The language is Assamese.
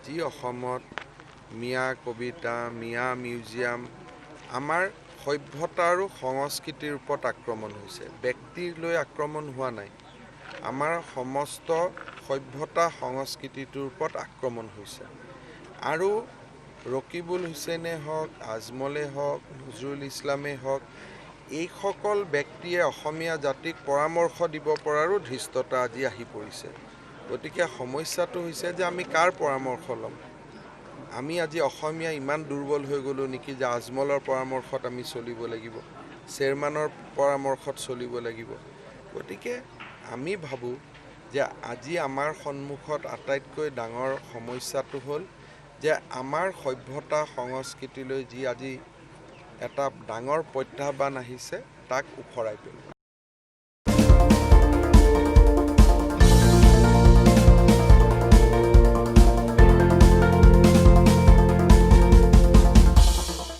আজি অসমত মিয়া কবিতা মিয়া মিউজিয়াম আমাৰ সভ্যতা আৰু সংস্কৃতিৰ ওপৰত আক্ৰমণ হৈছে। ব্যক্তিক লৈ আক্ৰমণ হোৱা নাই, আমাৰ সমস্ত সভ্যতা সংস্কৃতিটোৰ ওপৰত আক্ৰমণ হৈছে। আৰু ৰকিবুল হুছেইনে হওক, আজমলে হওক, নজৰুল ইছলামে হওক, এইসকল ব্যক্তিয়ে অসমীয়া জাতিক পৰামৰ্শ দিব পৰাৰো ধৃষ্টতা আজি আহি পৰিছে। গতিকে সমস্যাটো হৈছে যে আমি কাৰ পৰামৰ্শ ল'ম। আমি আজি অসমীয়া ইমান দুৰ্বল হৈ গ'লোঁ নেকি যে আজমলৰ পৰামৰ্শত আমি চলিব লাগিব, চেয়াৰমেনৰ পৰামৰ্শত চলিব লাগিব। গতিকে আমি ভাবোঁ যে আজি আমাৰ সন্মুখত আটাইতকৈ ডাঙৰ সমস্যাটো হ'ল যে আমাৰ সভ্যতা সংস্কৃতিলৈ যি আজি এটা ডাঙৰ প্ৰত্যাহ্বান আহিছে তাক ওফৰাই পেলোৱা।